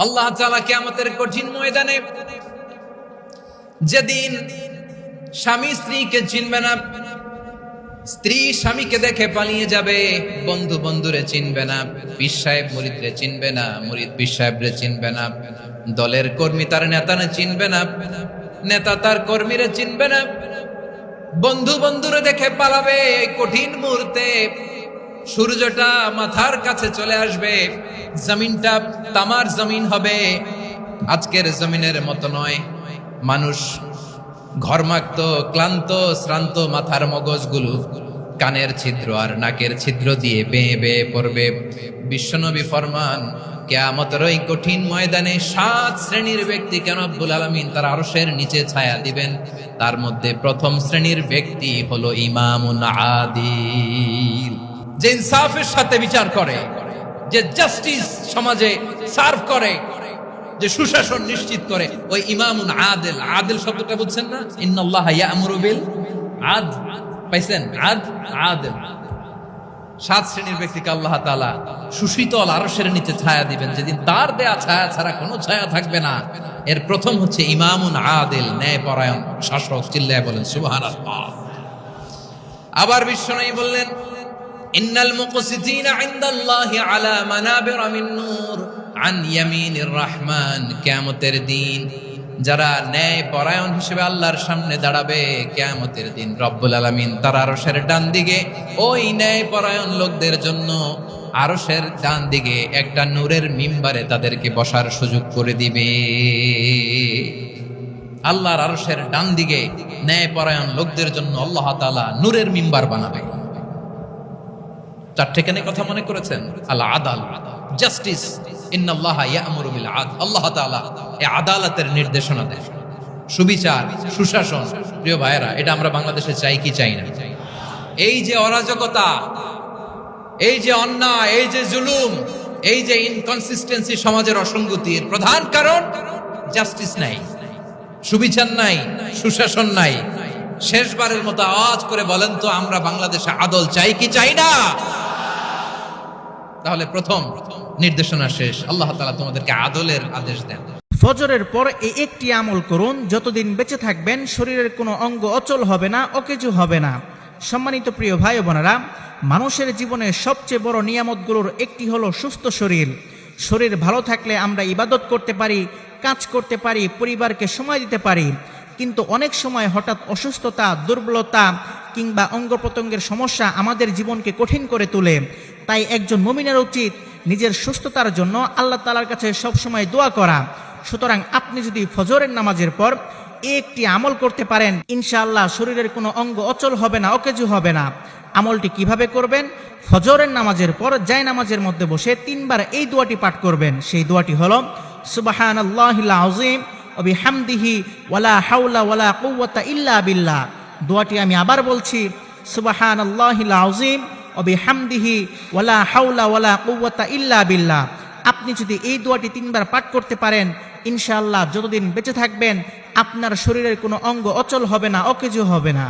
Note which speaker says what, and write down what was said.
Speaker 1: আল্লাহ তাআলা কিয়ামতের কঠিন ময়দানে যেদিন স্বামী স্ত্রীকে চিনবে না, স্ত্রী স্বামীকে দেখে পালিয়ে যাবে, বন্ধু বন্ধুরে চিনবে না, পীর সাহেব মুরিদরে চিনবে না, মুরিদ পীর সাহেবরে চিনবে না, দলের কর্মী তার নেতারে চিনবে না, নেতা তার কর্মীরে চিনবে না, বন্ধু বন্ধুরে দেখে পালাবে। এই কঠিন মুহূর্তে সূর্যটা মাথার কাছে চলে আসবে, জমিনটা তামার জমিন হবে, আজকের জমিনের মতো নয়। মানুষ ঘর্মাক্ত, ক্লান্ত, শ্রান্ত মাথার মগজগুলো কানের ছিদ্র আর নাকের ছিদ্র দিয়ে বেয়ে বেয়ে পড়বে। বিশ্বনবী ফরমান, কিয়ামতের ওই কঠিন ময়দানে 7 শ্রেণীর ব্যক্তিকে রব্বুল আলামিন তার আরশের নিচে ছায়া দিবেন। তার মধ্যে প্রথম শ্রেণীর ব্যক্তি হলো ইমামুন আদিল, যে ইনসাফের সাথে বিচার করে, যে জাস্টিস সমাজে সার্ভ করে, যে সুশাসন নিশ্চিত করে, ওই ইমামুন আদিল। আদিল শব্দটা বুঝছেন না? ইন্নাল্লাহা ইয়া'মুরু বিল আদল, পাইছেন? আদিল। 7 শ্রেণীর ব্যক্তিকে আল্লাহ তাআলা সুশীতল আরশের নিচে ছায়া দিবেন, যেদিন তার দেয়া ছায়া ছাড়া কোনো ছায়া থাকবে না। এর প্রথম হচ্ছে ইমামুন আদিল, ন্যায়পরায়ণ শাসক। চিল্লায় বলেন সুবহানাল্লাহ। আবার বিশ্বনবী বললেন, ইন্নাল মুকসিতিনা ইনদাল্লাহি আলা মানাবিরা মিন নূর আন ইয়ামিনির রহমান। কিয়ামতের দিন যারা ন্যায় পরায়ণ হিসেবে আল্লাহর সামনে দাঁড়াবে, কিয়ামতের দিন রব্বুল আলামিন তার আরশের ডান দিকে ওই ন্যায় পরায়ণ লোকদের জন্য আরশের ডান দিকে একটা নূরের মিম্বারে তাদেরকে বসার সুযোগ করে দিবে। আল্লাহর আরশের ডান দিকে ন্যায় পরায়ণ লোকদের জন্য আল্লাহ তাআলা নূরের মিম্বার বানাবে। 4টে কেন কথা মনে করেছেন? আল আদাল, জাস্টিস। ইন্নাল্লাহা ইয়া'মুরু বিল আদল। আল্লাহ তাআলা এই আদালতের নির্দেশনা দেন, সুবিচার, সুশাসন। প্রিয় ভাইয়েরা, এটা আমরা বাংলাদেশে চাই কি চাই না? এই যে অরাজকতা, এই যে অন্যায়, এই যে জুলুম, এই যে ইনকনসিস্টেন্সি সমাজের অসঙ্গতি, এর প্রধান কারণ জাস্টিস নাই, সুবিচার নাই, সুশাসন নাই। শেষবারের মতো আওয়াজ করে বলেন তো, আমরা বাংলাদেশে আদল চাই কি চাই না? তাহলে প্রথম নির্দেশনা শেষ। আল্লাহ তাআলা তোমাদেরকে আদলের আদেশ দেন।
Speaker 2: ফজরের পর এই একটি আমল করুন, যতদিন বেঁচে থাকবেন শরীরের কোনো অঙ্গ অচল হবে না, অকেজু হবে না। সম্মানিত প্রিয় ভাই ও বোনেরা, মানুষের জীবনে সবচেয়ে বড় নিয়ামতগুলোর একটি হলো সুস্থ শরীর। শরীর ভালো থাকলে আমরা ইবাদত করতে পারি, কাজ করতে পারি, পরিবারকে সময় দিতে পারি। কিন্তু অনেক সময় হঠাৎ অসুস্থতা, দুর্বলতা কিংবা অঙ্গ প্রত্যঙ্গের সমস্যা আমাদের জীবনকে কঠিন করে তোলে। তাই একজন মুমিনের উচিত নিজের সুস্থতার জন্য আল্লাহ তাআলার কাছে সবসময় দোয়া করা। সুতরাং আপনি যদি ফজরের নামাজের পর একটি আমল করতে পারেন, ইনশাআল্লাহ শরীরের কোনো অঙ্গ অচল হবে না, অকেজু হবে না। আমলটি কিভাবে করবেন? ফজরের নামাজের পর জায়নামাজের মধ্যে বসে 3 বার এই দোয়াটি পাঠ করবেন। সেই দোয়াটি হলো, সুবহানাল্লাহিল আযীম ওয়া বিহামদিহি ওয়ালা হাওলা ওয়ালা কুওয়াতা ইল্লা বিল্লাহ। দোয়াটি আমি আবার বলছি, সুবহানাল্লাহিল আযীম ওয়া বিহামদিহি ওয়ালা হাওলা ওয়ালা কুওয়াতা ইল্লা বিল্লাহ। আপনি যদি এই দোয়াটি 3 বার পাঠ করতে পারেন, ইনশাআল্লাহ যতদিন বেঁচে থাকবেন আপনার শরীরের কোনো অঙ্গ অচল হবে না, অকেজু হবে না।